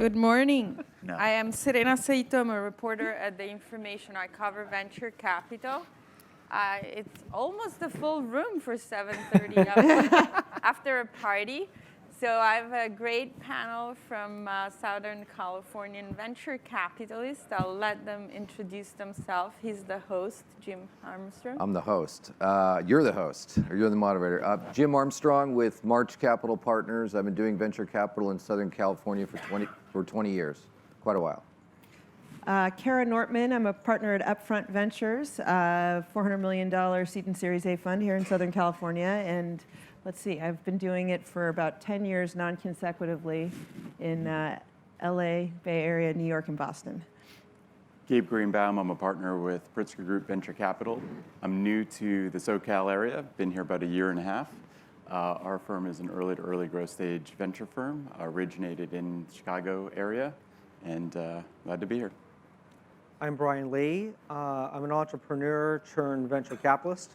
Good morning. No. I am Serena Saitto. I'm a reporter at The Information. I cover venture capital. It's almost a full room for 7:30 after a party. So I have a great panel from Southern Californian venture capitalists. I'll let them introduce themselves. He's the host, Jim Armstrong. I'm the host. You're the host, or you're the moderator. Jim Armstrong with March Capital Partners. I've been doing venture capital in Southern California for 20 years, quite a while. Kara Nortman, I'm a partner at Upfront Ventures, $400 million seed and Series A fund here in Southern California. And let's see, I've been doing it for about 10 years non-consecutively in LA, Bay Area, New York, and Boston. Gabe Greenbaum, I'm a partner with Pritzker Group Venture Capital. I'm new to the SoCal area, been here about a year and a half. Our firm is an early to early growth stage venture firm, originated in the Chicago area, and glad to be here. I'm Brian Lee. I'm an entrepreneur turned venture capitalist.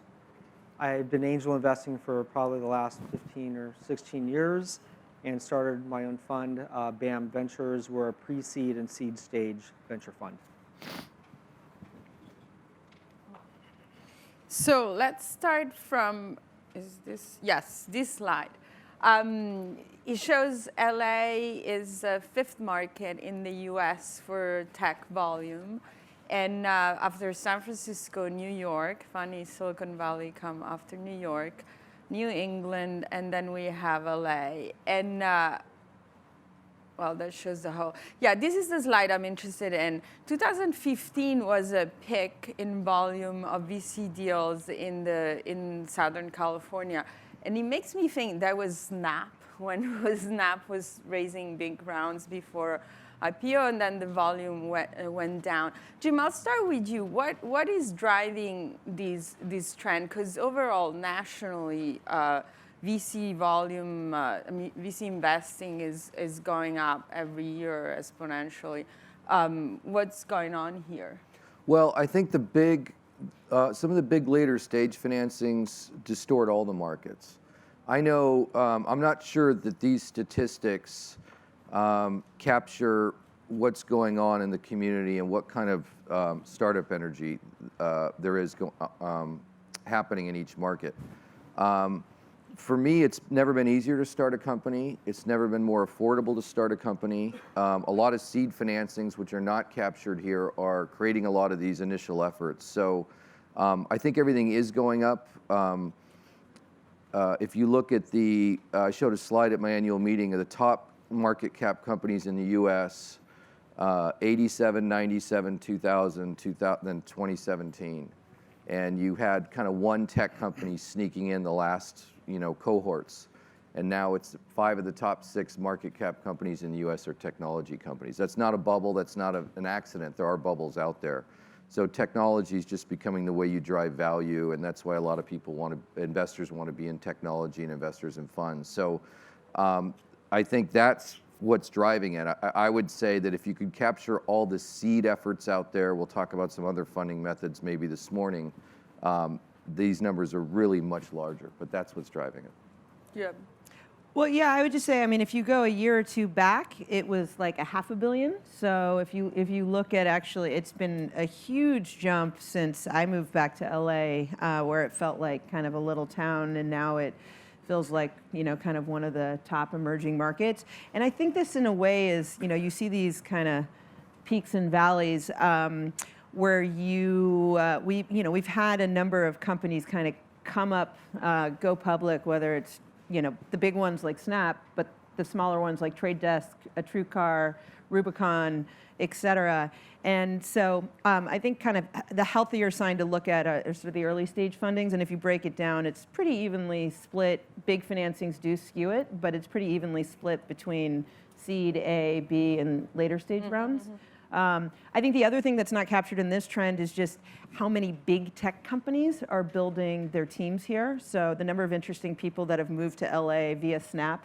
I've been angel investing for probably the last 15 or 16 years and started my own fund, BAM Ventures. We're a pre-seed and seed stage venture fund. So let's start from, this slide. It shows LA is the fifth market in the US for tech volume. And after San Francisco, New York, funny Silicon Valley come after New York, New England, and then we have LA. And well, that shows the whole. Yeah, this is the slide I'm interested in. 2015 was a peak in volume of VC deals in Southern California. And it makes me think that was Snap, when Snap was raising big rounds before IPO, and then the volume went down. Jim, I'll start with you. What is driving this trend? Because overall, nationally, VC volume, VC investing is going up every year exponentially. What's going on here? Well, I think some of the big later stage financings distort all the markets. I know, I'm not sure that these statistics capture what's going on in the community and what kind of startup energy there is happening in each market. For me, it's never been easier to start a company. It's never been more affordable to start a company. A lot of seed financings, which are not captured here, are creating a lot of these initial efforts. So I think everything is going up. If you look at I showed a slide at my annual meeting of the top market cap companies in the US, 87, 97, 2000, then 2017. And you had kind of one tech company sneaking in the last, cohorts. And now it's 5 of the top 6 market cap companies in the US are technology companies. That's not a bubble, that's not an accident. There are bubbles out there. So technology is just becoming the way you drive value, and that's why a lot of investors want to be in technology and investors in funds. So I think that's what's driving it. I would say that if you could capture all the seed efforts out there, we'll talk about some other funding methods maybe this morning, these numbers are really much larger, but that's what's driving it. Yeah. Well, yeah, I would just say, if you go a year or two back, it was like $500 million. So if you look at actually, it's been a huge jump since I moved back to LA, where it felt like kind of a little town, and now it feels like, kind of one of the top emerging markets. And I think this in a way is, you see these kind of peaks and valleys where we've had a number of companies kind of come up, go public, whether it's, the big ones like Snap, but the smaller ones like Trade Desk, a TrueCar, Rubicon, et cetera. And so I think kind of the healthier sign to look at are sort of the early stage fundings. And if you break it down, it's pretty evenly split. Big financings do skew it, but it's pretty evenly split between seed, A, B, and later stage rounds. I think the other thing that's not captured in this trend is just how many big tech companies are building their teams here. So the number of interesting people that have moved to LA via Snap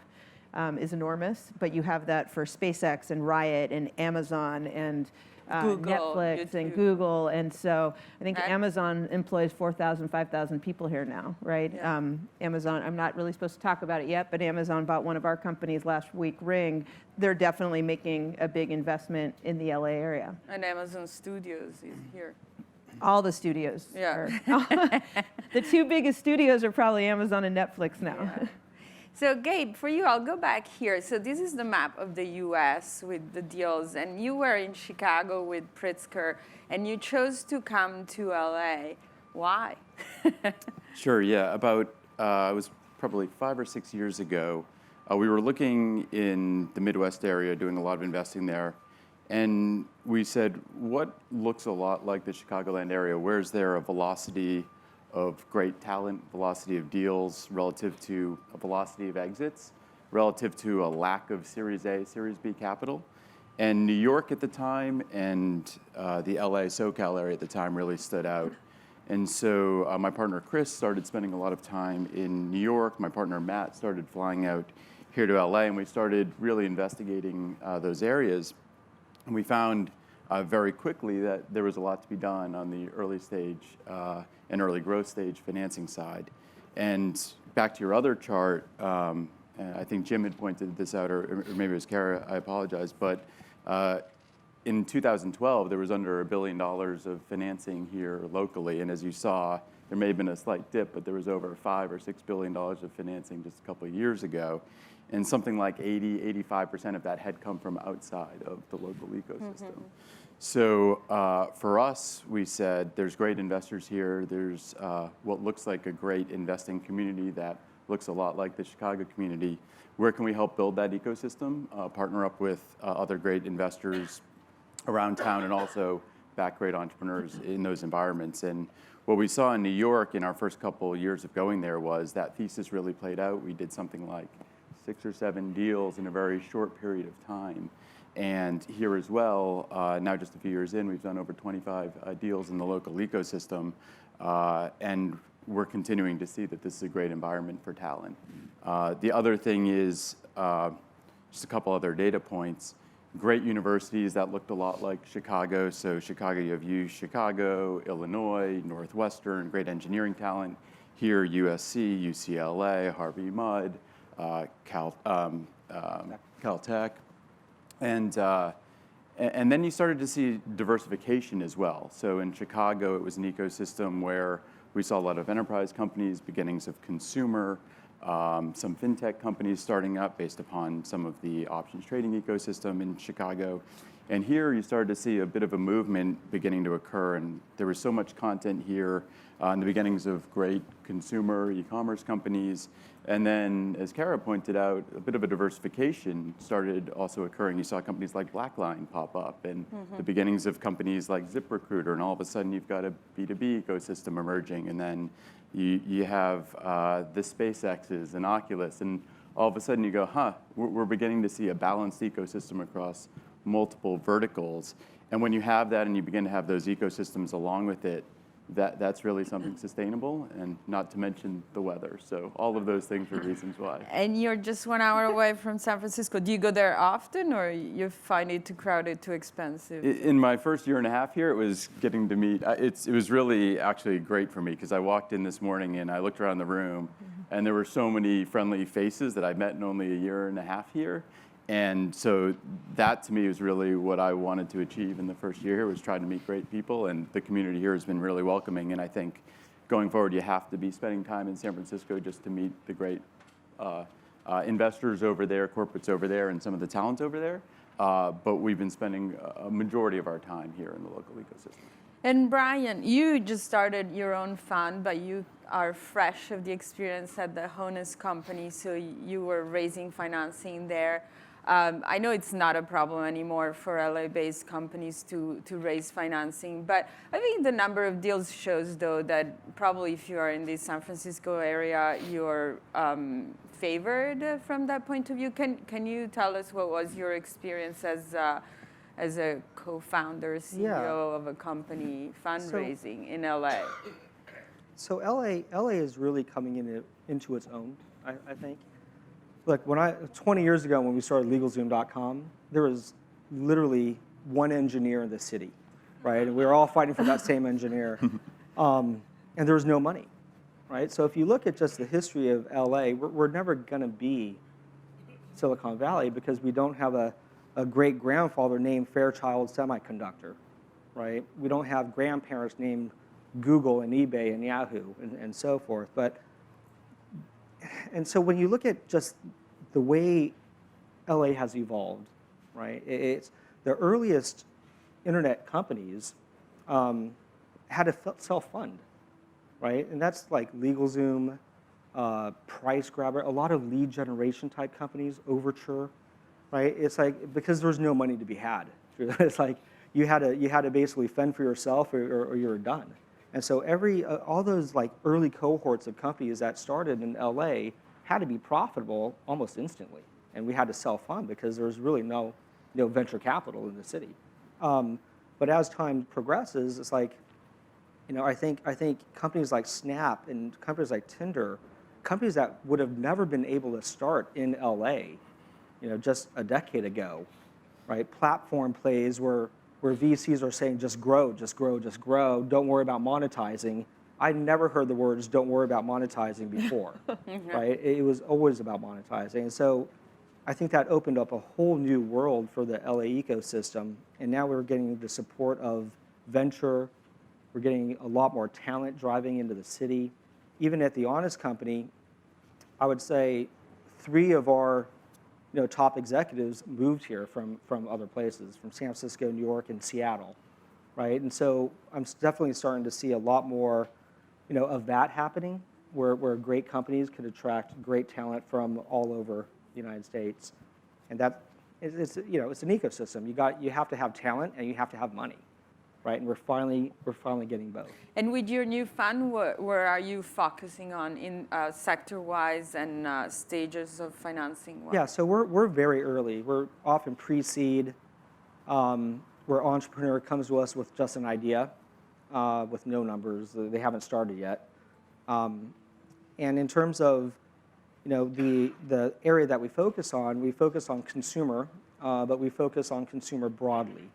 is enormous, but you have that for SpaceX and Riot and Amazon and Google, Netflix and YouTube. Google. And so I think Okay. Amazon employs 4,000, 5,000 people here now, right? Yeah. Amazon, I'm not really supposed to talk about it yet, but Amazon bought one of our companies last week, Ring. They're definitely making a big investment in the LA area. And Amazon Studios is here. All the studios. Yeah. The two biggest studios are probably Amazon and Netflix now. Yeah. So Gabe, for you, I'll go back here. So this is the map of the U.S. with the deals, and you were in Chicago with Pritzker, and you chose to come to L.A. Why? Sure, yeah. It was probably 5 or 6 years ago. We were looking in the Midwest area, doing a lot of investing there. And we said, what looks a lot like the Chicagoland area? Where's there a velocity of great talent, velocity of deals relative to a velocity of exits, relative to a lack of Series A, Series B capital? And New York at the time and the LA SoCal area at the time really stood out. And so my partner Chris started spending a lot of time in New York. My partner Matt started flying out here to LA, and we started really investigating those areas. And we found very quickly that there was a lot to be done on the early stage and early growth stage financing side. And back to your other chart, and I think Jim had pointed this out, or maybe it was Kara, I apologize, but in 2012, there was under $1 billion of financing here locally. And as you saw, there may have been a slight dip, but there was over $5 or $6 billion of financing just a couple of years ago. And something like 85% of that had come from outside of the local ecosystem. Mm-hmm. So for us, we said, there's great investors here. There's what looks like a great investing community that looks a lot like the Chicago community. Where can we help build that ecosystem, partner up with other great investors around town, and also back great entrepreneurs in those environments? And what we saw in New York in our first couple of years of going there was that thesis really played out. We did something like 6 or 7 deals in a very short period of time. And here as well, now just a few years in, we've done over 25 deals in the local ecosystem. And we're continuing to see that this is a great environment for talent. The other thing is, just a couple other data points, great universities that looked a lot like Chicago. So Chicago, you have U Chicago, Illinois, Northwestern, great engineering talent. Here, USC, UCLA, Harvey Mudd, Caltech. And then you started to see diversification as well. So in Chicago, it was an ecosystem where we saw a lot of enterprise companies, beginnings of consumer, some fintech companies starting up based upon some of the options trading ecosystem in Chicago. And here you started to see a bit of a movement beginning to occur. And there was so much content here in the beginnings of great consumer e-commerce companies. And then, as Kara pointed out, a bit of a diversification started also occurring. You saw companies like Blackline pop up, and the beginnings of companies like ZipRecruiter, and all of a sudden you've got a B2B ecosystem emerging. And then you have the SpaceX's and Oculus, and all of a sudden you go, we're beginning to see a balanced ecosystem across multiple verticals. And when you have that and you begin to have those ecosystems along with it, that's really something sustainable, and not to mention the weather. So all of those things are reasons why. And you're just 1 hour away from San Francisco. Do you go there often, or you find it too crowded, too expensive? In my first year and a half here, it was getting to meet. It was really actually great for me, because I walked in this morning and I looked around the room, and there were so many friendly faces that I've met in only a year and a half here. And so that, to me, was really what I wanted to achieve in the first year here, was trying to meet great people. And the community here has been really welcoming. And I think going forward, you have to be spending time in San Francisco just to meet the great investors over there, corporates over there, and some of the talent over there. But we've been spending a majority of our time here in the local ecosystem. And Brian, you just started your own fund, but you are fresh of the experience at the Honus company, so you were raising financing there. I know it's not a problem anymore for LA-based companies to raise financing, but I think the number of deals shows, though, that probably if you are in the San Francisco area, you're favored from that point of view. Can you tell us what was your experience as a co-founder, CEO of a company fundraising in LA? So LA is really coming into its own, I think. Look, 20 years ago when we started LegalZoom.com, there was literally one engineer in the city, right? And we were all fighting for that same engineer. And there was no money, right? So if you look at just the history of LA, we're never going to be Silicon Valley because we don't have a great-grandfather named Fairchild Semiconductor, right? We don't have grandparents named Google and eBay and Yahoo and so forth. And so when you look at just the way LA has evolved, right? It's the earliest internet companies had to self-fund, right? And that's like LegalZoom, Price Grabber, a lot of lead generation type companies, Overture, right? It's like because there was no money to be had. It's like you had to basically fend for yourself or you were done. And so all those like early cohorts of companies that started in LA had to be profitable almost instantly, and we had to self-fund because there was really no venture capital in the city. But as time progresses, it's like, I think companies like Snap and companies like Tinder, companies that would have never been able to start in LA, just a decade ago, right? Platform plays where VCs are saying just grow, just grow, just grow. Don't worry about monetizing. I never heard the words "don't worry about monetizing" before, right? It was always about monetizing, and so I think that opened up a whole new world for the LA ecosystem. And now we're getting the support of venture. We're getting a lot more talent driving into the city. Even at the Honest Company, I would say 3 of our top executives moved here from other places, from San Francisco, New York, and Seattle, right? And so I'm definitely starting to see a lot more, of that happening, where great companies can attract great talent from all over the United States, and it's an ecosystem. You have to have talent and you have to have money, right? And we're finally getting both. And with your new fund, where are you focusing on in sector-wise and stages of financing? Yeah, so we're very early. We're often pre-seed, where an entrepreneur comes to us with just an idea, with no numbers. They haven't started yet. And in terms of the area that we focus on consumer, but we focus on consumer broadly.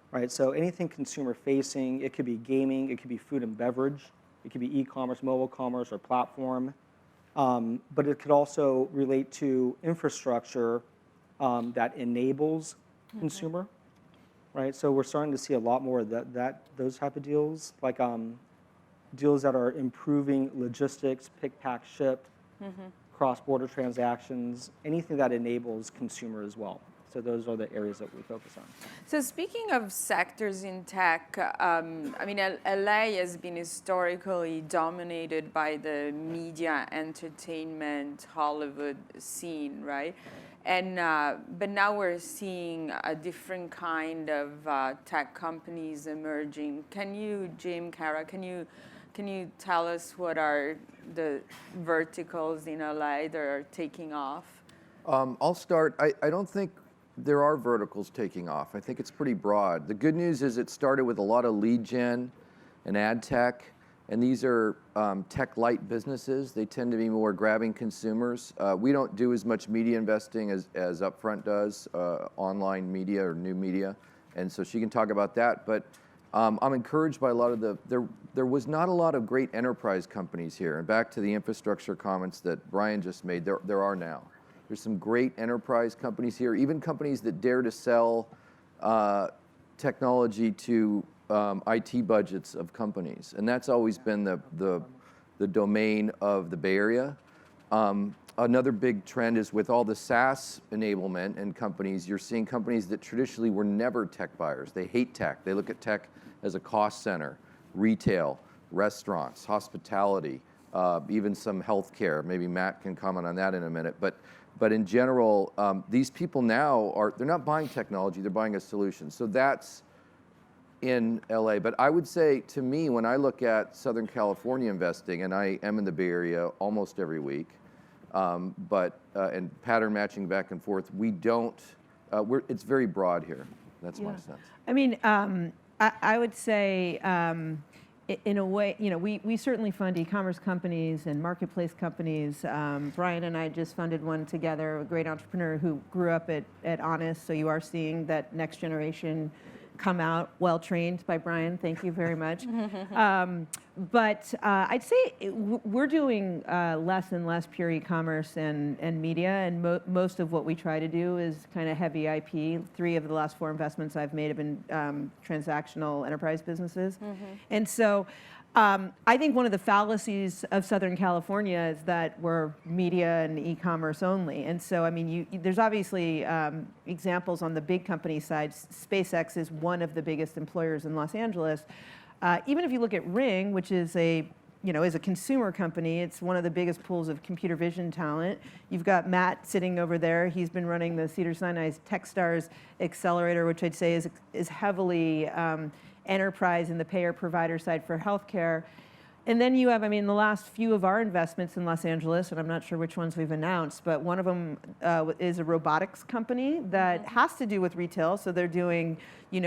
Right, so anything consumer-facing, it could be gaming, it could be food and beverage, it could be e-commerce, mobile commerce, or platform, but it could also relate to infrastructure that enables consumer, right? So we're starting to see a lot more of those type of deals, like deals that are improving logistics, pick, pack, ship, cross-border transactions, anything that enables consumer as well. So those are the areas that we focus on. So speaking of sectors in tech, LA has been historically dominated by the media, entertainment, Hollywood scene, right? And but now we're seeing a different kind of tech companies emerging. Can you, Jim, Kara, can you tell us what are the verticals in LA that are taking off? I'll start. I don't think there are verticals taking off. I think it's pretty broad. The good news is it started with a lot of lead gen and ad tech, and these are tech-light businesses. They tend to be more grabbing consumers. We don't do as much media investing as Upfront does, online media or new media, and so she can talk about that. But I'm encouraged by a lot of there was not a lot of great enterprise companies here. And back to the infrastructure comments that Brian just made, there are now. There's some great enterprise companies here, even companies that dare to sell technology to IT budgets of companies. And that's always been the domain of the Bay Area. Another big trend is with all the SaaS enablement and companies, you're seeing companies that traditionally were never tech buyers. They hate tech. They look at tech as a cost center, retail, restaurants, hospitality, even some healthcare. Maybe Matt can comment on that in a minute. But in general, these people now they're not buying technology, they're buying a solution. So that's in LA. But I would say, to me, when I look at Southern California investing, and I am in the Bay Area almost every week, and pattern matching back and forth, it's very broad here. That's my sense. I mean, I would say in a way, we certainly fund e-commerce companies and marketplace companies. Brian and I just funded one together, a great entrepreneur who grew up at Honest. So you are seeing that next generation come out well trained by Brian. Thank you very much. But I'd say we're doing less and less pure e-commerce and media, and most of what we try to do is kind of heavy IP. 3 of the last 4 investments I've made have been transactional enterprise businesses. And so I think one of the fallacies of Southern California is that we're media and e-commerce only. And so, I mean, there's obviously examples on the big company side. SpaceX is one of the biggest employers in Los Angeles. Even if you look at Ring, which is is a consumer company, it's one of the biggest pools of computer vision talent. You've got Matt sitting over there. He's been running the Cedars-Sinai Techstars Accelerator, which I'd say is heavily enterprise in the payer provider side for healthcare. And then you have, the last few of our investments in Los Angeles, and I'm not sure which ones we've announced, but one of them is a robotics company that has to do with retail. So they're doing,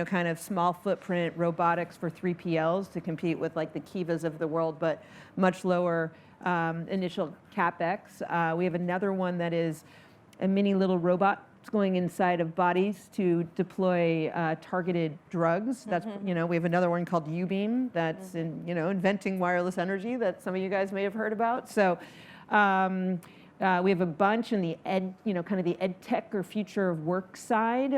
kind of small footprint robotics for 3PLs to compete with like the Kivas of the world, but much lower initial CapEx. We have another one that is a mini little robot going inside of bodies to deploy targeted drugs. That's we have another one called U-Beam that's inventing wireless energy that some of you guys may have heard about. So we have a bunch in the kind of the ed tech or future of work side,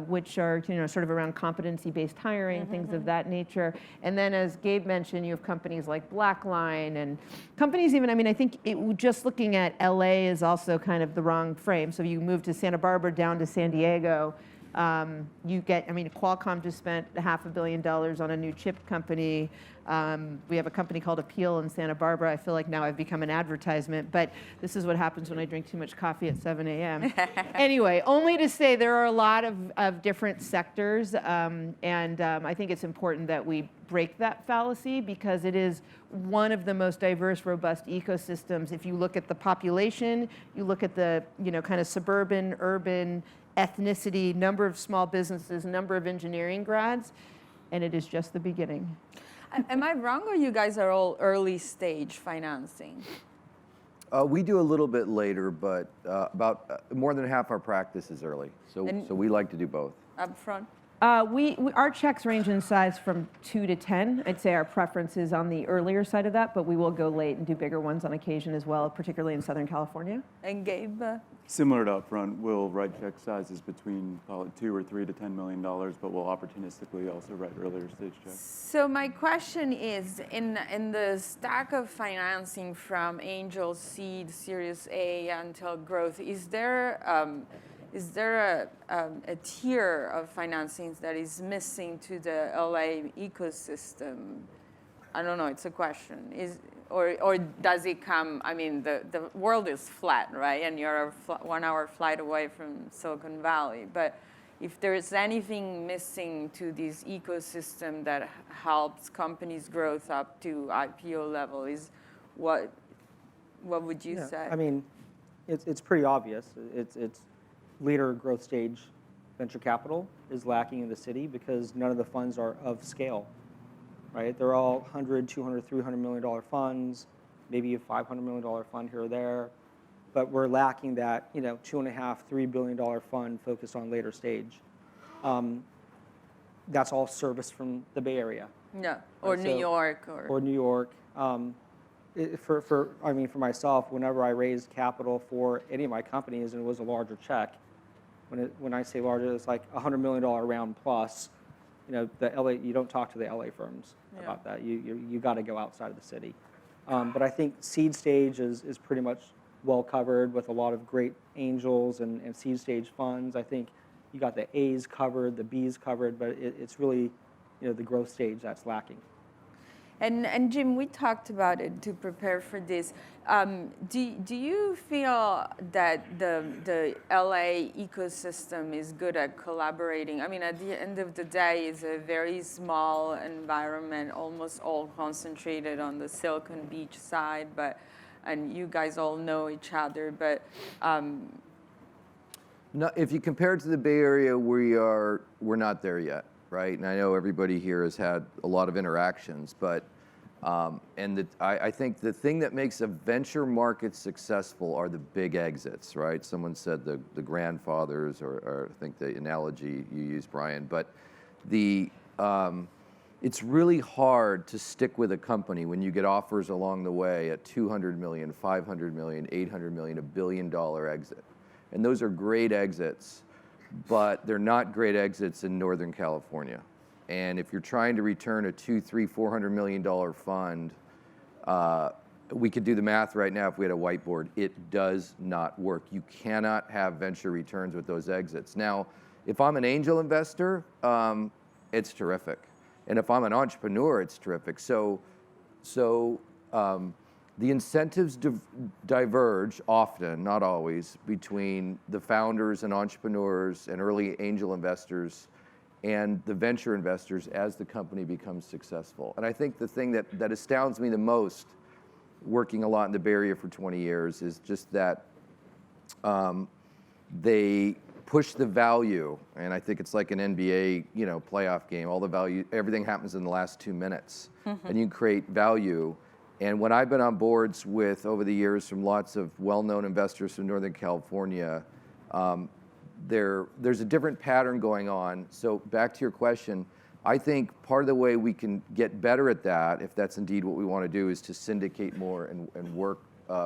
which are sort of around competency-based hiring, things of that nature. And then, as Gabe mentioned, you have companies like Blackline and companies even. I think just looking at LA is also kind of the wrong frame. So you move to Santa Barbara down to San Diego. You get, Qualcomm just spent $500 million on a new chip company. We have a company called Appeal in Santa Barbara. I feel like now I've become an advertisement, but this is what happens when I drink too much coffee at 7 a.m. Anyway, only to say there are a lot of different sectors, and I think it's important that we break that fallacy because it is one of the most diverse, robust ecosystems. If you look at the population, you look at the kind of suburban, urban, ethnicity, number of small businesses, number of engineering grads, and it is just the beginning. Am I wrong, or you guys are all early stage financing? We do a little bit later, but about more than half our practice is early. So we like to do both. Upfront? Our checks range in size from 2 to 10. I'd say our preference is on the earlier side of that, but we will go late and do bigger ones on occasion as well, particularly in Southern California. And Gabe? Similar to Upfront, we'll write check sizes between, call it $2 or $3 to $10 million, but we'll opportunistically also write earlier stage checks. So my question is, in the stack of financing from angel, seed, Series A until growth, is there a tier of financings that is missing to the LA ecosystem? I don't know, it's a question. Or does it come, the world is flat, right? And you're a 1 hour flight away from Silicon Valley. But if there's anything missing to this ecosystem that helps companies' growth up to IPO level, is what would you say? It's pretty obvious. It's later growth stage venture capital is lacking in the city because none of the funds are of scale. Right? They're all $100, $200, $300 million funds, maybe a $500 million fund here or there, but we're lacking that $2.5, $3 billion fund focused on later stage. That's all serviced from the Bay Area. No, or New York, or New York. For myself, whenever I raised capital for any of my companies, and it was a larger check. When I say larger, it's like $100 million round plus. The LA, you don't talk to the LA firms about that. You got to go outside of the city. But I think seed stage is pretty much well covered with a lot of great angels and seed stage funds. I think you got the A's covered, the B's covered, but it's really the growth stage that's lacking. And Jim, we talked about it to prepare for this. Do you feel that the LA ecosystem is good at collaborating? At the end of the day, it's a very small environment, almost all concentrated on the Silicon Beach side, and you guys all know each other, but. No, if you compare it to the Bay Area, we're not there yet. right? And I know everybody here has had a lot of interactions, but I think the thing that makes a venture market successful are the big exits, right? Someone said the grandfathers, or I think the analogy you used, Brian. But it's really hard to stick with a company when you get offers along the way at 200 million, 500 million, 800 million, $1 billion exit. And those are great exits, but they're not great exits in Northern California. And if you're trying to return a $200, $300, $400 million fund, we could do the math right now if we had a whiteboard. It does not work. You cannot have venture returns with those exits. Now, if I'm an angel investor, it's terrific. And if I'm an entrepreneur, it's terrific. So the incentives diverge often, not always, between the founders and entrepreneurs and early angel investors and the venture investors as the company becomes successful. And I think the thing that astounds me the most, working a lot in the Bay Area for 20 years, is just that they push the value, and I think it's like an NBA, playoff game. All the value, everything happens in the last 2 minutes, and you create value. And when I've been on boards with, over the years, from lots of well-known investors from Northern California, there's a different pattern going on. So back to your question, I think part of the way we can get better at that, if that's indeed what we want to do, is to syndicate more and work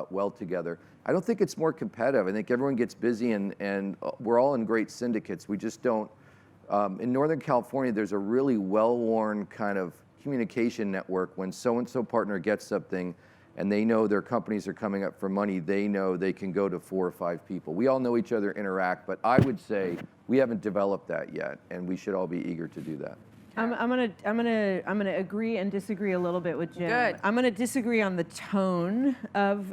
well together. I don't think it's more competitive. I think everyone gets busy and we're all in great syndicates. We just don't, in Northern California, there's a really well-worn kind of communication network. When so-and-so partner gets something and they know their companies are coming up for money, they know they can go to 4 or 5 people. We all know each other, interact, but I would say we haven't developed that yet, and we should all be eager to do that. I'm gonna agree and disagree a little bit with Jim. Good. I'm gonna disagree on the tone of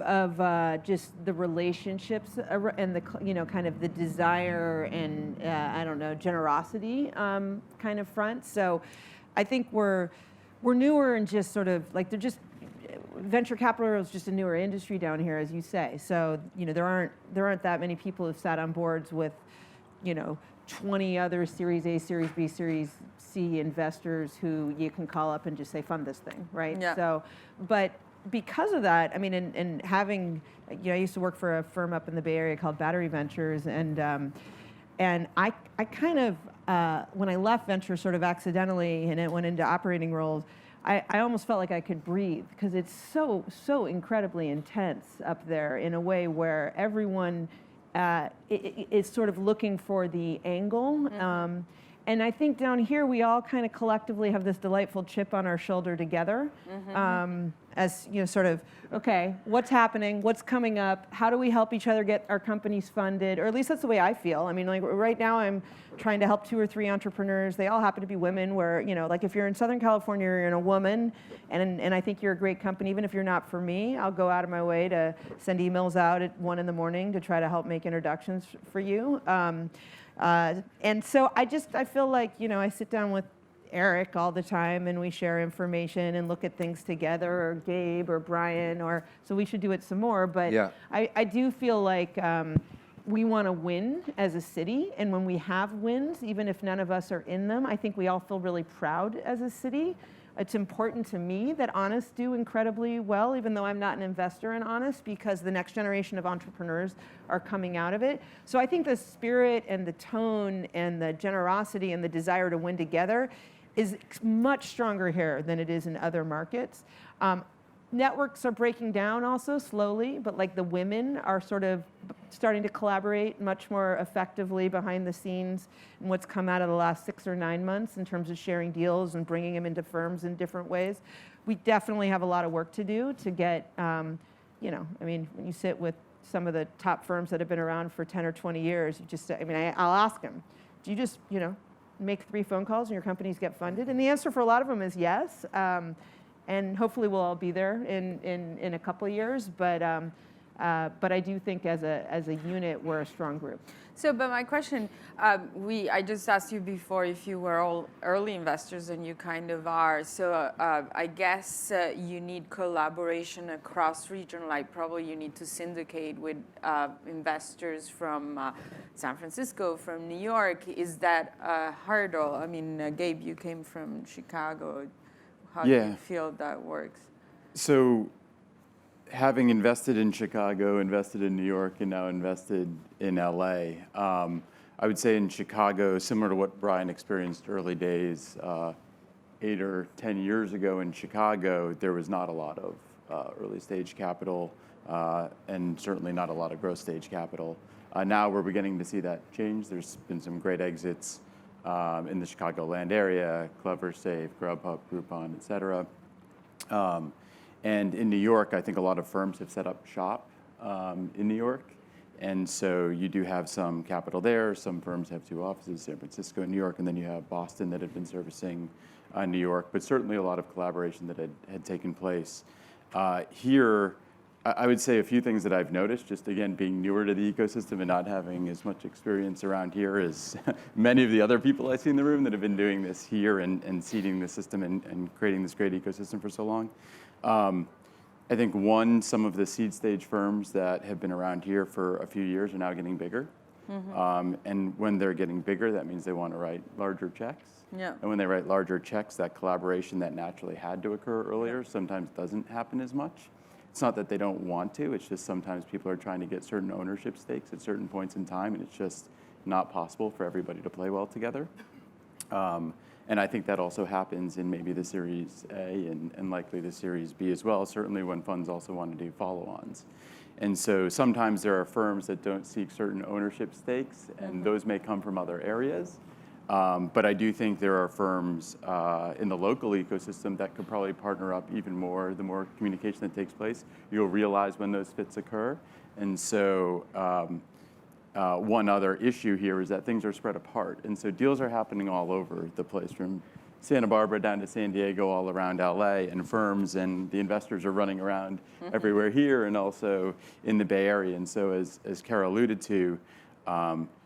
just the relationships and the kind of the desire and I don't know, generosity kind of front. So I think we're newer and just sort of like venture capital is just a newer industry down here, as you say. So there aren't that many people who've sat on boards with 20 other Series A, Series B, Series C investors who you can call up and just say, fund this thing, right? Yeah. So, but because of that, I mean, and having, I used to work for a firm up in the Bay Area called Battery Ventures, and I kind of, when I left venture sort of accidentally and it went into operating roles, I almost felt like I could breathe, because it's so incredibly intense up there in a way where everyone is sort of looking for the angle. And I think down here we all kind of collectively have this delightful chip on our shoulder together, as sort of, okay, what's happening, what's coming up, how do we help each other get our companies funded, or at least that's the way I feel. I mean, like right now I'm trying to help 2 or 3 entrepreneurs. They all happen to be women, where like if you're in Southern California, you're a woman, and I think you're a great company. Even if you're not for me, I'll go out of my way to send emails out at 1 a.m. to try to help make introductions for you. And so I feel like, I sit down with Eric all the time and we share information and look at things together, or Gabe or Brian, so we should do it some more. But yeah. I do feel like we want to win as a city. And when we have wins, even if none of us are in them, I think we all feel really proud as a city. It's important to me that Honest do incredibly well, even though I'm not an investor in Honest, because the next generation of entrepreneurs are coming out of it. So I think the spirit and the tone and the generosity and the desire to win together is much stronger here than it is in other markets. Networks are breaking down also slowly, but like the women are sort of starting to collaborate much more effectively behind the scenes in what's come out of the last 6 or 9 months in terms of sharing deals and bringing them into firms in different ways. We definitely have a lot of work to do to get, I mean, when you sit with some of the top firms that have been around for 10 or 20 years, I'll ask them, do you just, make 3 phone calls and your companies get funded? And the answer for a lot of them is yes. And hopefully we'll all be there in a couple of years. But But I do think as a unit, we're a strong group. So, but my question, I just asked you before if you were all early investors, and you kind of are. So I guess you need collaboration across region, like probably you need to syndicate with investors from San Francisco, from New York. Is that a hurdle? I mean, Gabe, you came from Chicago. How do you feel that works? So, having invested in Chicago, invested in New York, and now invested in LA, I would say in Chicago, similar to what Brian experienced early days, 8 or 10 years ago in Chicago, there was not a lot of early stage capital, and certainly not a lot of growth stage capital. Now we're beginning to see that change. There's been some great exits in the Chicagoland area, Clever Safe, Grubhub, Groupon, et cetera. And in New York, I think a lot of firms have set up shop in New York. And so you do have some capital there. Some firms have 2 offices, San Francisco and New York. And then you have Boston that had been servicing New York. But certainly a lot of collaboration that had taken place. Here, I would say a few things that I've noticed, just again, being newer to the ecosystem and not having as much experience around here as many of the other people I see in the room that have been doing this here and seeding the system and creating this great ecosystem for so long. I think some of the seed stage firms that have been around here for a few years are now getting bigger. And when they're getting bigger, that means they want to write larger checks. Yeah. And when they write larger checks, that collaboration that naturally had to occur earlier sometimes doesn't happen as much. It's not that they don't want to, it's just sometimes people are trying to get certain ownership stakes at certain points in time, and it's just not possible for everybody to play well together. And I think that also happens in maybe the Series A and likely the Series B as well, certainly when funds also want to do follow-ons. And so sometimes there are firms that don't seek certain ownership stakes, and those may come from other areas. But I do think there are firms in the local ecosystem that could probably partner up even more. The more communication that takes place, you'll realize when those fits occur. And so one other issue here is that things are spread apart. And so deals are happening all over the place, from Santa Barbara down to San Diego, all around LA, and firms and the investors are running around everywhere here and also in the Bay Area. And so as Kara alluded to,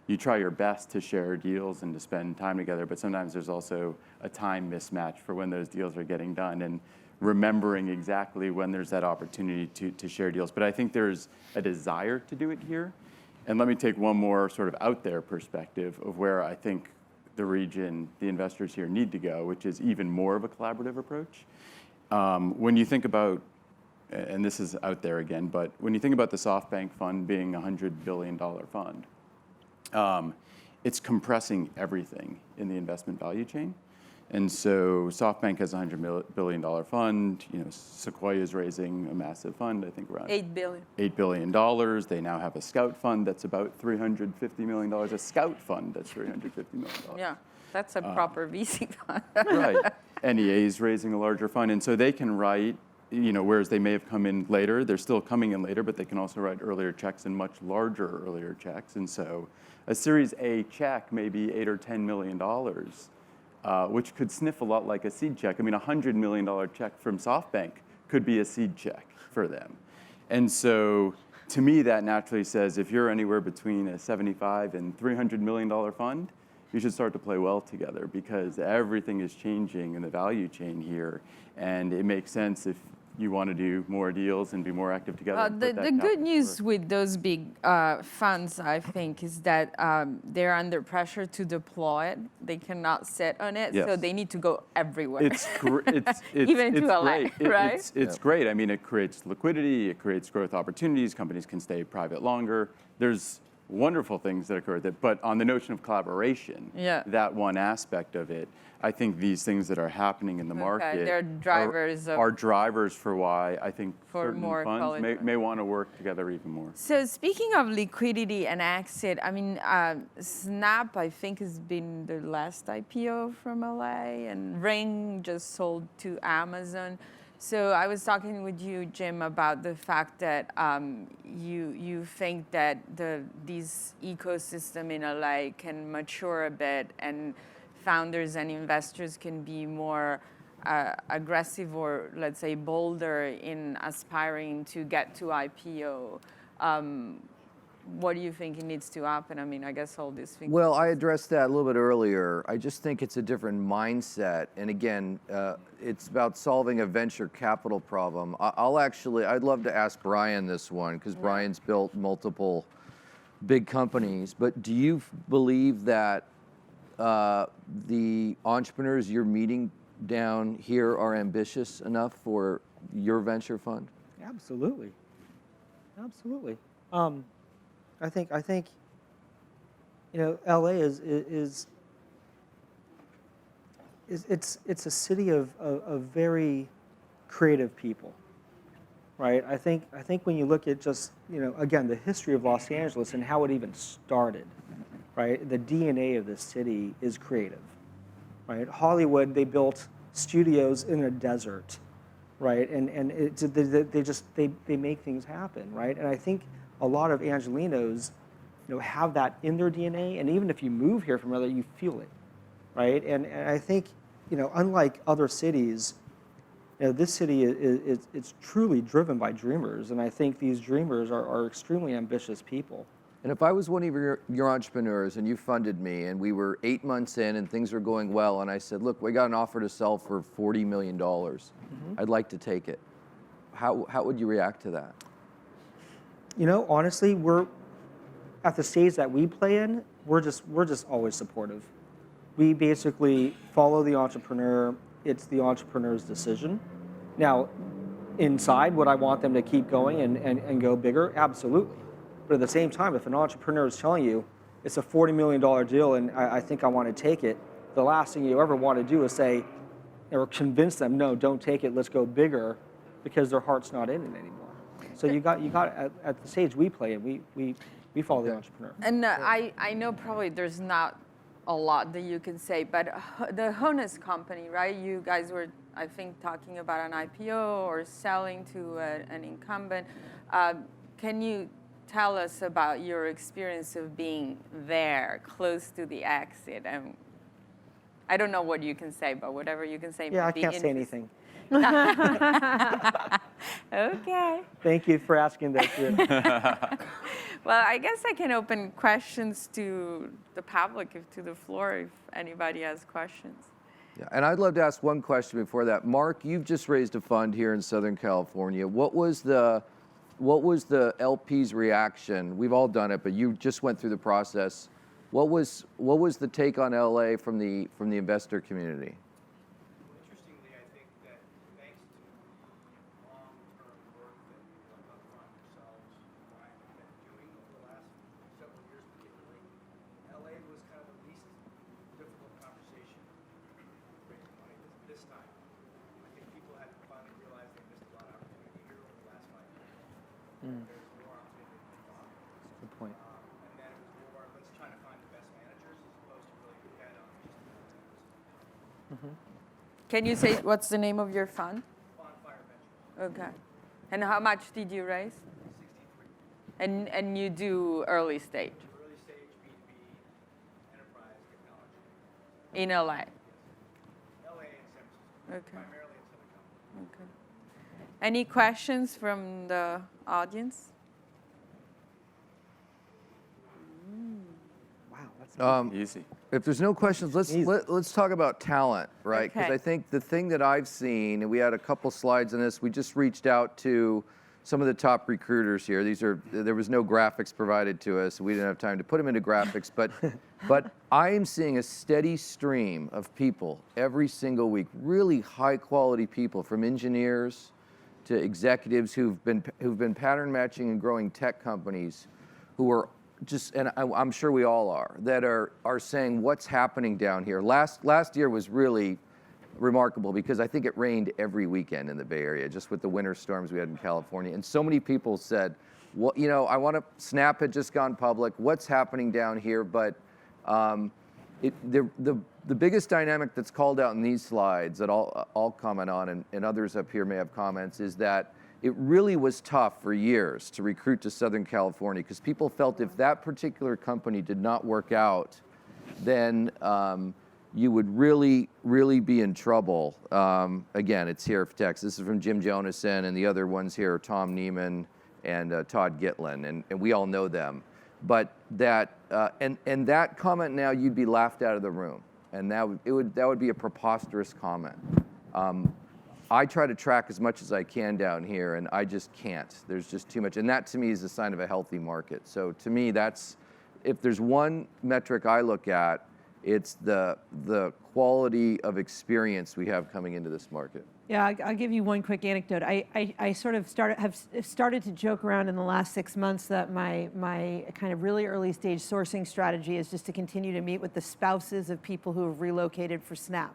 you try your best to share deals and to spend time together, but sometimes there's also a time mismatch for when those deals are getting done and remembering exactly when there's that opportunity to share deals. But I think there's a desire to do it here. And let me take one more sort of out there perspective of where I think the region, the investors here need to go, which is even more of a collaborative approach. When you think about, and this is out there again, but when you think about the SoftBank fund being a $100 billion fund, it's compressing everything in the investment value chain. And so SoftBank has a $100 billion fund. You know, Sequoia is raising a massive fund, I think around $8 billion. $8 billion. They now have a Scout fund that's about $350 million. A Scout fund that's $350 million. Yeah, that's a proper VC fund. Right. NEA is raising a larger fund. And so they can write, you know, whereas they may have come in later, they're still coming in later, but they can also write earlier checks and much larger earlier checks. And so a Series A check may be $8 or $10 million. Which could sniff a lot like a seed check. I mean, a $100 million check from SoftBank could be a seed check for them. And so to me, that naturally says if you're anywhere between a $75 and $300 million fund, you should start to play well together because everything is changing in the value chain here. And it makes sense if you want to do more deals and be more active together. The good news with those big funds, I think, is that they're under pressure to deploy it. They cannot sit on it, so they need to go everywhere. It's even to LA, great. right? It's great. I mean, it creates liquidity. It creates growth opportunities. Companies can stay private longer. There's wonderful things that occur. But on the notion of collaboration, that one aspect of it, I think these things that are happening in the market they're drivers are drivers for why I think for certain more funds may want to work together even more. So speaking of liquidity and exit, I mean, Snap, I think, has been the last IPO from LA, and Ring just sold to Amazon. So I was talking with you, Jim, about the fact that you think that this ecosystem in LA can mature a bit and founders and investors can be more aggressive or, let's say, bolder in aspiring to get to IPO. What do you think it needs to happen? I mean, I guess all these things. Well, I addressed that a little bit earlier. I just think it's a different mindset. And again, it's about solving a venture capital problem. I'd love to ask Brian this one, because Brian's built multiple big companies. But do you believe that the entrepreneurs you're meeting down here are ambitious enough for your venture fund? Absolutely. Absolutely. I think, you know, LA is it's a city of very creative people, right? I think when you look at just, you know, again, the history of Los Angeles and how it even started, right? The DNA of this city is creative, right? Hollywood, they built studios in a desert, right? And they make things happen, right? And I think a lot of Angelenos, you know, have that in their DNA, and even if you move here from another, you feel it, right? And I think, you know, unlike other cities, you know, this city it's truly driven by dreamers, and I think these dreamers are extremely ambitious people. And if I was one of your entrepreneurs and you funded me and we were 8 months in and things were going well, and I said, look, we got an offer to sell for $40 million. I'd like to take it. How would you react to that? You know, honestly, we're at the stage that we play in, we're just always supportive. We basically follow the entrepreneur. It's the entrepreneur's decision. Now, inside, would I want them to keep going and go bigger? Absolutely. But at the same time, if an entrepreneur is telling you it's a $40 million deal and I think I want to take it, the last thing you ever want to do is say, or convince them, no, don't take it, let's go bigger, because their heart's not in it anymore. So you got at the stage we play in, we follow the entrepreneur. And I know probably there's not a lot that you can say, but the Honest company, right? You guys were, I think, talking about an IPO or selling to an incumbent. Can you tell us about your experience of being there, close to the exit? And I don't know what you can say, but whatever you can say. Yeah, I can't say anything. Okay. Thank you for asking that. Well, I guess I can open questions to the public, to the floor, if anybody has questions. Yeah, and I'd love to ask one question before that. Mark, you've just raised a fund here in Southern California. What was the LP's reaction? We've all done it, but you just went through the process. What was the take on LA from the investor community? Interestingly, I think that thanks to the long-term work that Upfront themselves have been doing over the last several years, particularly, LA was kind of the least difficult conversation raising money this time. I think people had finally realized they missed a lot of opportunity here over the last 5 years. There's more opportunity than they thought. Good point. And then it was more, let's try to find the best managers as opposed to really get on just Can you say what's the name of your fund? Bonfire Ventures. Okay. And how much did you raise? 63. And you do early stage Early stage B2B enterprise technology. in LA? LA and San Francisco. Okay. Primarily in Silicon Valley. Okay. Any questions from the audience? Wow, that's Easy. If there's no questions, let's talk about talent, right? Because Okay. I think the thing that I've seen, and we had a couple slides on this, we just reached out to some of the top recruiters here. There was no graphics provided to us. We didn't have time to put them into graphics, but I am seeing a steady stream of people every single week, really high quality people, from engineers to executives who've been pattern matching and growing tech companies, who are just, and I'm sure we all are, that are saying what's happening down here. Last year was really remarkable because I think it rained every weekend in the Bay Area, just with the winter storms we had in California. And so many people said, well, you know, I want to, Snap had just gone public, what's happening down here? But the biggest dynamic that's called out in these slides that I'll comment on, and others up here may have comments, is that it really was tough for years to recruit to Southern California because people felt if that particular company did not work out, then you would really, really be in trouble. Again, it's here for Texas. This is from Jim Jonason, and the other ones here are Tom Neiman and Todd Gitlin, and we all know them. But that and that comment now, you'd be laughed out of the room, and that would be a preposterous comment. I try to track as much as I can down here, and I just can't. There's just too much, and that to me is a sign of a healthy market. So to me, that's, if there's one metric I look at, it's the quality of experience we have coming into this market. Yeah, I'll give you one quick anecdote. I sort of have started to joke around in the last 6 months that my kind of really early stage sourcing strategy is just to continue to meet with the spouses of people who have relocated for Snap.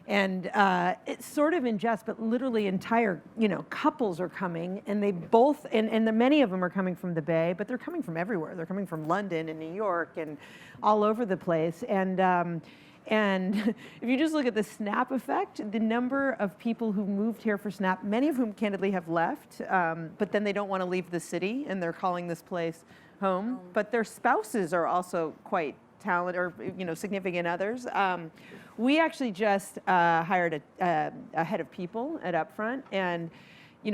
It's sort of in jest, but literally entire, couples are coming, and they both, many of them are coming from the Bay, but they're coming from everywhere. They're coming from London and New York and all over the place. And if you just look at the Snap effect, the number of people who moved here for Snap, many of whom candidly have left, but then they don't want to leave the city, and they're calling this place home. But their spouses are also quite talented, or significant others. We actually just hired a head of people at Upfront, and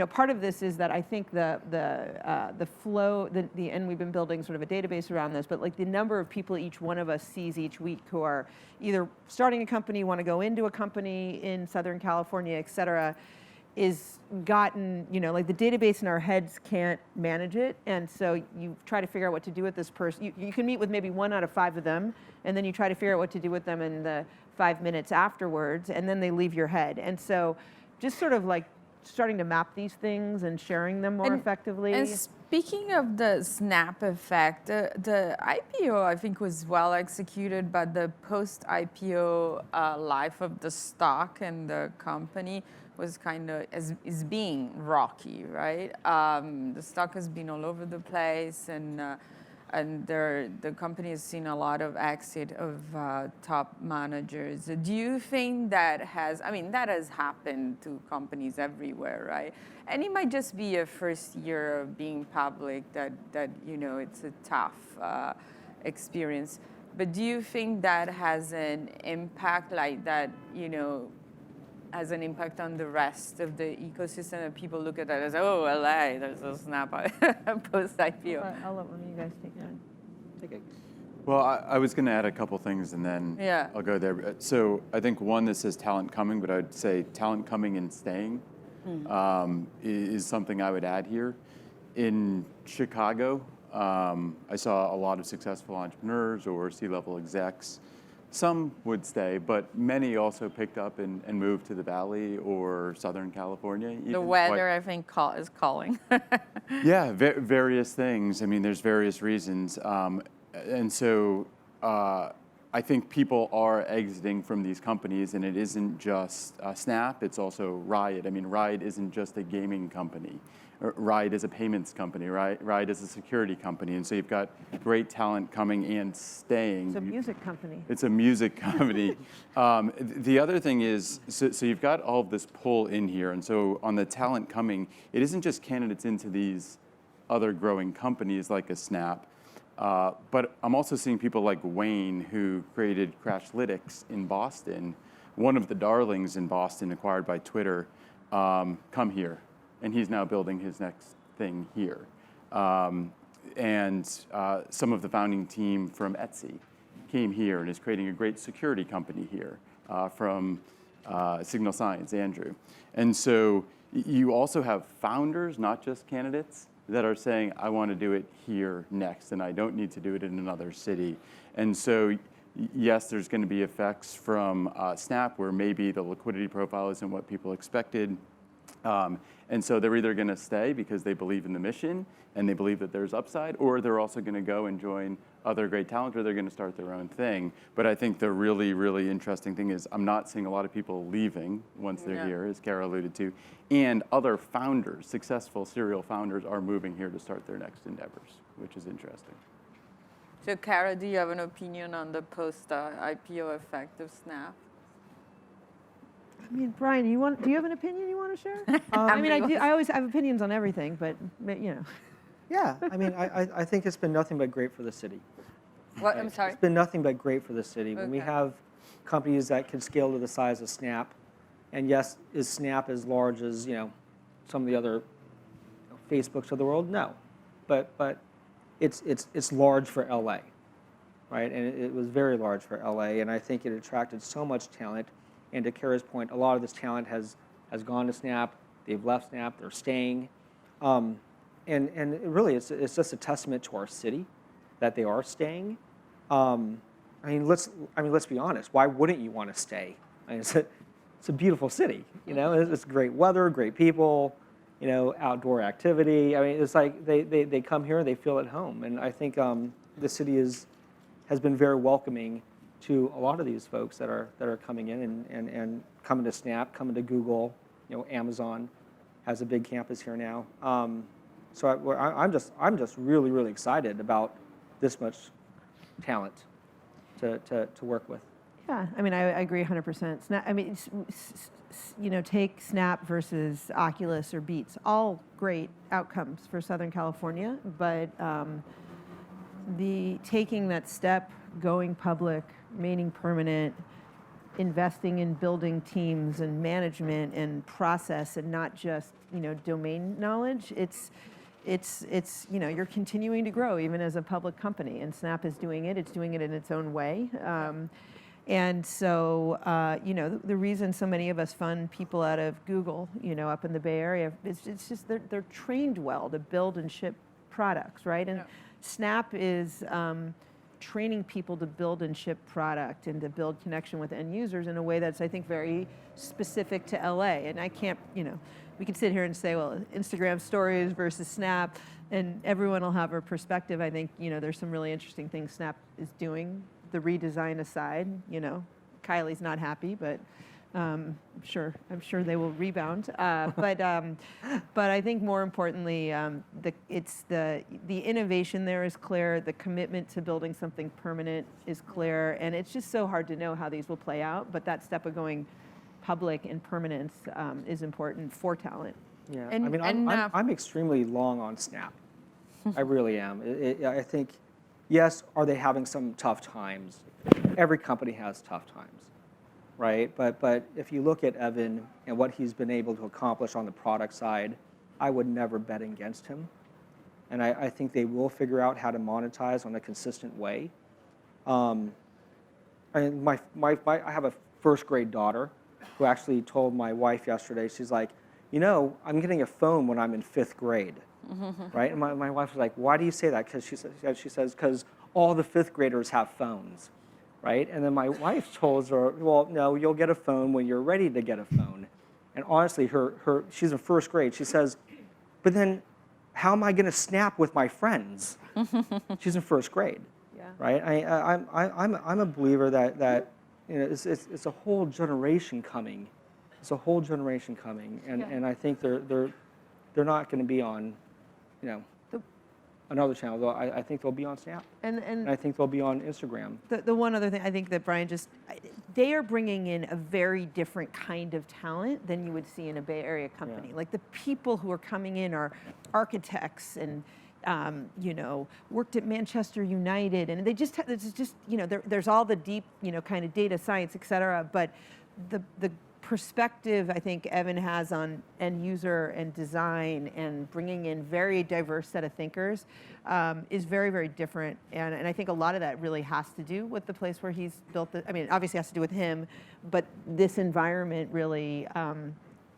part of this is that I think the flow, and we've been building sort of a database around this, but like the number of people each one of us sees each week who are either starting a company, want to go into a company in Southern California, et cetera, is gotten, like the database in our heads can't manage it. And so you try to figure out what to do with this person. You can meet with maybe 1 out of 5 of them, and then you try to figure out what to do with them in the 5 minutes afterwards, and then they leave your head. And so just sort of like starting to map these things and sharing them more effectively. And speaking of the Snap effect, the IPO I think was well executed, but the post-IPO life of the stock and the company was kind of is being rocky, right? The stock has been all over the place, and the company has seen a lot of exit of top managers. Do you think that that has happened to companies everywhere, right? And it might just be a first year of being public that it's a tough experience. But do you think that has an impact like that, has an impact on the rest of the ecosystem, and people look at that as, oh, LA, there's a Snap post-IPO? I'll let one of you guys take it. Well, I was going to add a couple things, and then I'll go there. So I think one, this is talent coming, but I'd say talent coming and staying is something I would add here. In Chicago, I saw a lot of successful entrepreneurs or C-level execs. Some would stay, but many also picked up and moved to the Valley or Southern California. The weather, I think, is calling. Yeah, various things. I mean, there's various reasons. And so I think people are exiting from these companies, and it isn't just Snap, it's also Riot. I mean, Riot isn't just a gaming company. Riot is a payments company, right? Riot is a security company. And so you've got great talent coming and staying. It's a music company. It's a music company. The other thing is, so you've got all of this pull in here. And so on the talent coming, it isn't just candidates into these other growing companies like a Snap, but I'm also seeing people like Wayne, who created Crashlytics in Boston, one of the darlings in Boston acquired by Twitter, come here. And he's now building his next thing here. And some of the founding team from Etsy came here and is creating a great security company here from Signal Science, Andrew. And so you also have founders, not just candidates, that are saying, I want to do it here next, and I don't need to do it in another city. And so yes, there's going to be effects from Snap where maybe the liquidity profile isn't what people expected. And so they're either going to stay because they believe in the mission and they believe that there's upside, or they're also going to go and join other great talent, or they're going to start their own thing. But I think the really, really interesting thing is I'm not seeing a lot of people leaving once they're here, as Kara alluded to. And other founders, successful serial founders, are moving here to start their next endeavors, which is interesting. So Kara, do you have an opinion on the post-IPO effect of Snap? I mean, Brian, do you have an opinion you want to share? I always have opinions on everything, but Yeah, I mean, I think it's been nothing but great for the city. What? I'm sorry? It's been nothing but great for the city. When we have companies that can scale to the size of Snap, and yes, is Snap as large as some of the other Facebooks of the world? No, but it's large for LA, right? And it was very large for LA, and I think it attracted so much talent. And to Kara's point, a lot of this talent has gone to Snap. They've left Snap. They're staying, and really, it's just a testament to our city that they are staying. Let's be honest. Why wouldn't you want to stay? It's a beautiful city. It's great weather, great people, outdoor activity. It's like they come here and they feel at home. And I think the city has been very welcoming to a lot of these folks that are coming in and coming to Snap, coming to Google. Amazon has a big campus here now. So I'm just really, really excited about this much talent to work with. Yeah, I agree 100%. Snap, take Snap versus Oculus or Beats, all great outcomes for Southern California, but the taking that step, going public, remaining permanent, investing in building teams and management and process and not just, domain knowledge, it's you're continuing to grow even as a public company, and Snap is doing it. It's doing it in its own way. And so, the reason so many of us fund people out of Google, up in the Bay Area, it's just they're trained well to build and ship products, right? And Snap is training people to build and ship product and to build connection with end users in a way that's, I think, very specific to LA. And I can't, we can sit here and say, well, Instagram stories versus Snap, and everyone will have a perspective. I think, there's some really interesting things Snap is doing. The redesign aside, Kylie's not happy, but I'm sure they will rebound. But I think more importantly, the innovation there is clear. The commitment to building something permanent is clear, and it's just so hard to know how these will play out. But that step of going public and permanence is important for talent. Yeah, And, I'm extremely long on Snap. I really am. I think, yes, are they having some tough times? Every company has tough times, right? But if you look at Evan and what he's been able to accomplish on the product side, I would never bet against him. And I think they will figure out how to monetize on a consistent way. I have a first grade daughter who actually told my wife yesterday, she's like, I'm getting a phone when I'm in 5th grade. Right? And my wife was like, why do you say that? Because she says, because all the 5th graders have phones, right? And then my wife told her, well, no, you'll get a phone when you're ready to get a phone. And honestly, she's in 1st grade. She says, but then how am I going to Snap with my friends? She's in 1st grade, right? I'm a believer that it's a whole generation coming. It's a whole generation coming, and I think they're not going to be on, another channel. Though I think they'll be on Snap, and I think they'll be on Instagram. The one other thing I think that Brian they are bringing in a very different kind of talent than you would see in a Bay Area company. Yeah. Like the people who are coming in are architects and worked at Manchester United, and they just there's all the deep kind of data science, et cetera. But the perspective I think Evan has on end user and design and bringing in very diverse set of thinkers is very, very different. And I think a lot of that really has to do with the place where he's built it. Obviously has to do with him, but this environment really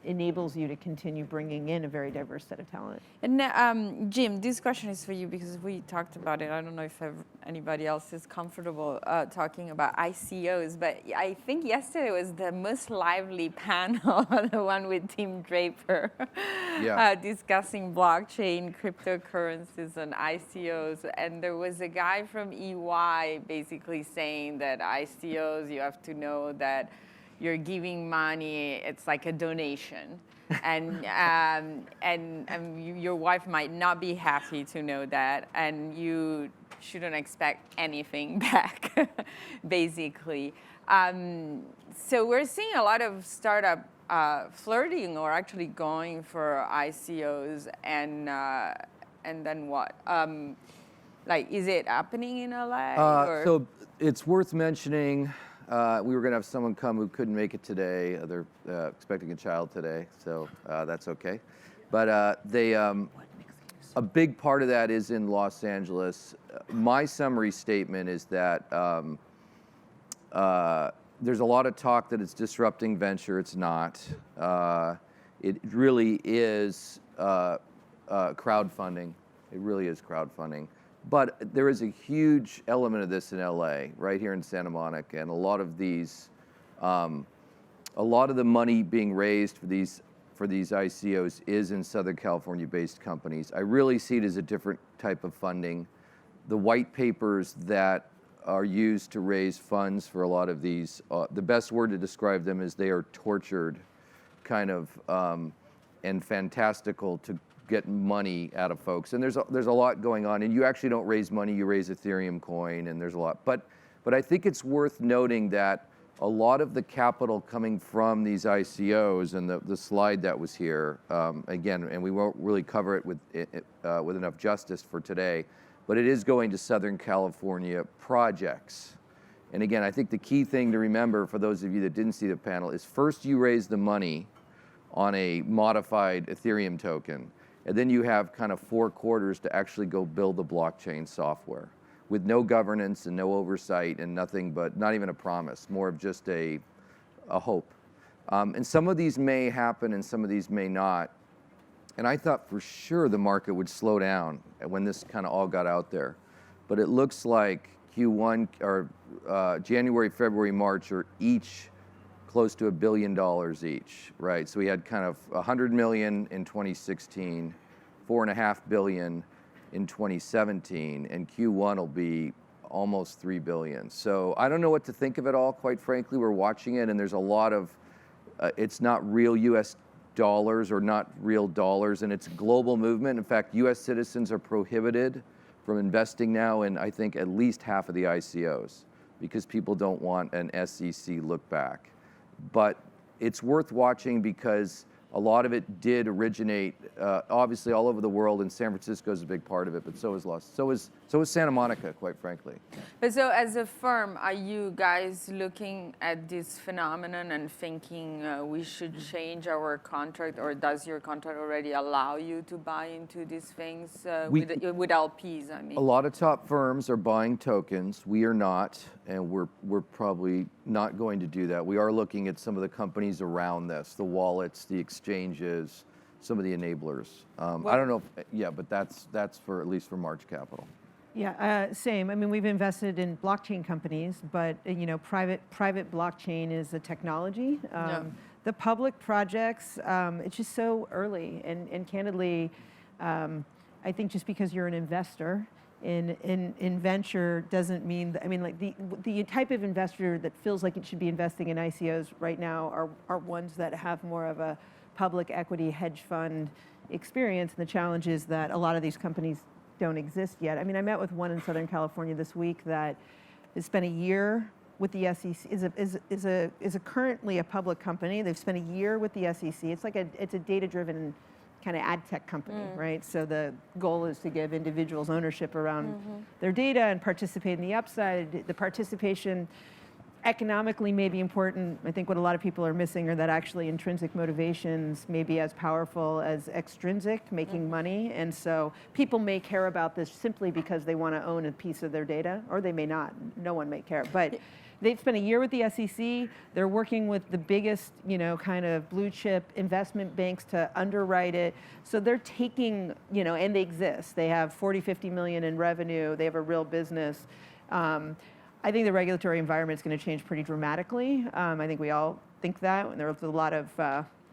enables you to continue bringing in a very diverse set of talent. And Jim, this question is for you because we talked about it. I don't know if anybody else is comfortable talking about ICOs, but I think yesterday was the most lively panel, the one with Tim Draper, discussing blockchain, cryptocurrencies, and ICOs. And there was a guy from EY basically saying that ICOs, you have to know that you're giving money, it's like a donation. And your wife might not be happy to know that, and you shouldn't expect anything back, basically. So we're seeing a lot of startup flirting or actually going for ICOs, and then what? Is it happening in LA? So it's worth mentioning. We were going to have someone come who couldn't make it today. They're expecting a child today, so that's okay. But A big part of that is in Los Angeles. My summary statement is that there's a lot of talk that it's disrupting venture. It's not. It really is crowdfunding. It really is crowdfunding. But there is a huge element of this in LA, right here in Santa Monica, and a lot of these, a lot of the money being raised for these ICOs is in Southern California-based companies. I really see it as a different type of funding. The white papers that are used to raise funds for a lot of these, the best word to describe them is they are tortured, kind of, and fantastical to get money out of folks. And there's a lot going on, and you actually don't raise money, you raise Ethereum coin, and there's a lot. But I think it's worth noting that a lot of the capital coming from these ICOs, and the slide that was here, again, and we won't really cover it with enough justice for today, but it is going to Southern California projects. And again, I think the key thing to remember for those of you that didn't see the panel is first you raise the money on a modified Ethereum token, and then you have kind of 4 quarters to actually go build the blockchain software with no governance and no oversight and nothing but, not even a promise, more of just a hope. And some of these may happen and some of these may not. And I thought for sure the market would slow down when this kind of all got out there. But it looks like Q1, or January, February, March are each close to $1 billion each, right? So we had kind of 100 million in 2016, 4.5 billion in 2017, and Q1 will be almost 3 billion. So I don't know what to think of it all, quite frankly. We're watching it, and there's a lot of, it's not real US dollars or not real dollars, and it's a global movement. In fact, US citizens are prohibited from investing now in, I think, at least half of the ICOs because people don't want an SEC look back. But it's worth watching because a lot of it did originate, obviously, all over the world, and San Francisco is a big part of it. But so is Santa Monica, quite frankly. But so, as a firm, are you guys looking at this phenomenon and thinking we should change our contract, or does your contract already allow you to buy into these things with LPs? I mean, a lot of top firms are buying tokens. We are not, and we're probably not going to do that. We are looking at some of the companies around this, the wallets, the exchanges, some of the enablers. I don't know if, but that's for at least for March Capital. Yeah, same. I mean, we've invested in blockchain companies, but private blockchain is a technology. The public projects, it's just so early, and candidly, I think just because you're an investor in venture doesn't mean that, I mean, like the type of investor that feels like it should be investing in ICOs right now are ones that have more of a public equity hedge fund experience. And the challenge is that a lot of these companies don't exist yet. I mean, I met with one in Southern California this week that has spent a year with the SEC, is currently a public company. They've spent a year with the SEC. It's a data-driven kind of ad tech company, right? So the goal is to give individuals ownership around their data and participate in the upside. The participation economically may be important. I think what a lot of people are missing are that actually intrinsic motivations may be as powerful as extrinsic, making money. And so people may care about this simply because they want to own a piece of their data, or they may not. No one may care. But they've spent a year with the SEC. They're working with the biggest, kind of blue chip investment banks to underwrite it. So they're taking, and they exist. They have 40, 50 million in revenue. They have a real business. I think the regulatory environment is going to change pretty dramatically. I think we all think that. And there's a lot of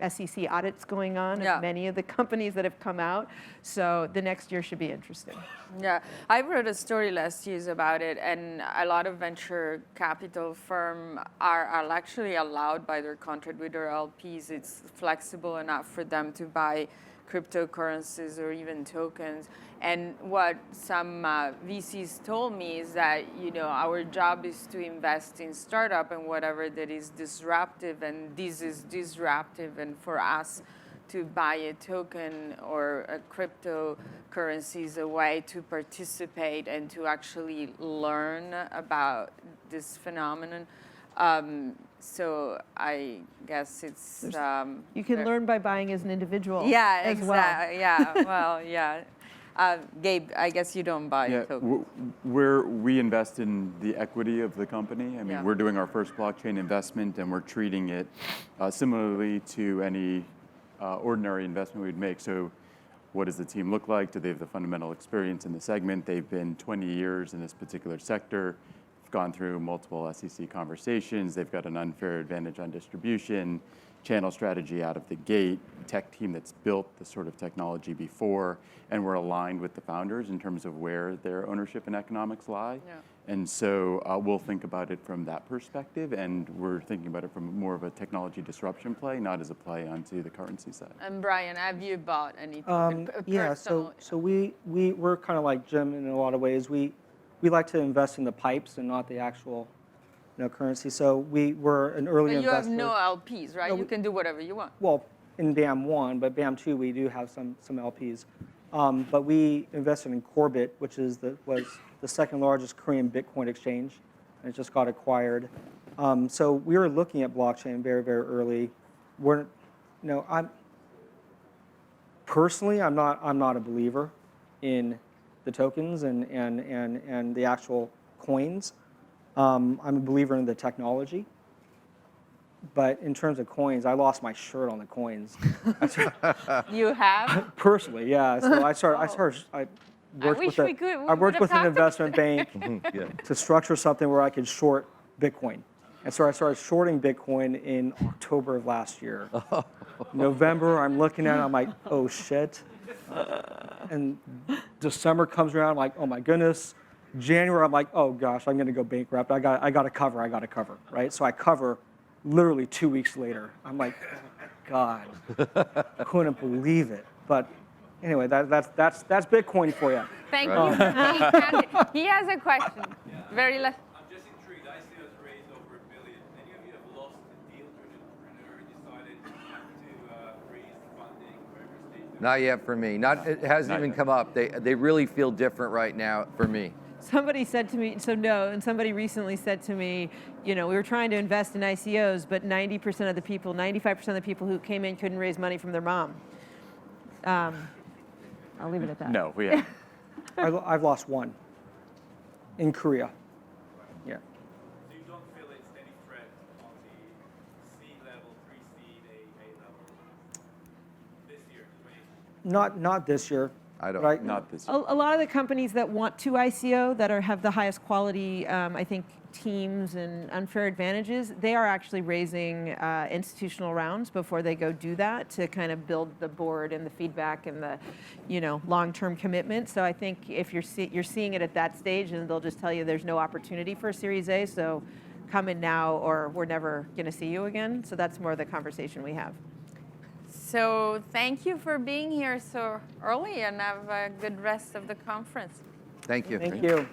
SEC audits going on of many of the companies that have come out. So the next year should be interesting. Yeah, I wrote a story last year about it, and a lot of venture capital firms are actually allowed by their contract with their LPs. It's flexible enough for them to buy cryptocurrencies or even tokens. And what some VCs told me is that, our job is to invest in startup and whatever that is disruptive, and this is disruptive, and for us to buy a token or a cryptocurrency is a way to participate and to actually learn about this phenomenon. So I guess it's... you can learn by buying as an individual as well. Yeah, well, yeah. Gabe, I guess you don't buy Yeah, tokens. we invest in the equity of the company. I mean, Yeah. we're doing our first blockchain investment, and we're treating it similarly to any ordinary investment we'd make. So what does the team look like? Do they have the fundamental experience in the segment? They've been 20 years in this particular sector, gone through multiple SEC conversations. They've got an unfair advantage on distribution, channel strategy out of the gate, tech team that's built the sort of technology before, and we're aligned with the founders in terms of where their ownership and economics lie. Yeah. And so we'll think about it from that perspective, and we're thinking about it from more of a technology disruption play, not as a play onto the currency side. And Brian, have you bought any token? Yeah, so we're kind of like Jim in a lot of ways. We like to invest in the pipes and not the actual currency. So we're an early But you investor. have no LPs, right? No, You we- can do whatever you want. Well, in BAM 1, but BAM 2, we do have some LPs. But we invested in Corbit, which was the second largest Korean Bitcoin exchange, and it just got acquired. So we were looking at blockchain very, very early. Personally, I'm not a believer in the tokens and the actual coins. I'm a believer in the technology. But in terms of coins, I lost my shirt on the coins. You have? Personally, yeah. So I worked wish with we could- we I worked would've with an talked investment bank Yeah. to structure something where I could short Bitcoin. And so I started shorting Bitcoin in October of last year. November, I'm looking at it, I'm like, oh shit. And December comes around, I'm like, oh my goodness. January, I'm like, oh gosh, I'm gonna go bankrupt. I got to cover, right? So I cover literally 2 weeks later. I'm like, oh my God, couldn't believe it. But anyway, that's Bitcoin for you. Thank you for being candid. He has a question. Very last. I'm just intrigued. I see us raised over $1 billion. Any of you have lost a deal to an entrepreneur, decided not to raise funding or ever stage? Not yet for me. It hasn't even come up. They really feel different right now for me. Somebody said to me, and somebody recently said to me, we were trying to invest in ICOs, but 90% of the people, 95% of the people who came in couldn't raise money from their mom. I'll leave it at that. No, we haven't. I've lost one in Korea. Yeah. So you don't feel it's any threat on the C level, pre-seed, A level this year, 2018? Not this year. I don't. Right? Not this A year. lot of the companies that want to ICO, that have the highest quality, I think, teams and unfair advantages, they are actually raising institutional rounds before they go do that to kind of build the board and the feedback and the, long-term commitment. So I think if you're seeing it at that stage, and they'll just tell you there's no opportunity for a Series A, so come in now or we're never going to see you again. So that's more the conversation we have. So thank you for being here so early, and have a good rest of the conference. Thank you. Thank you.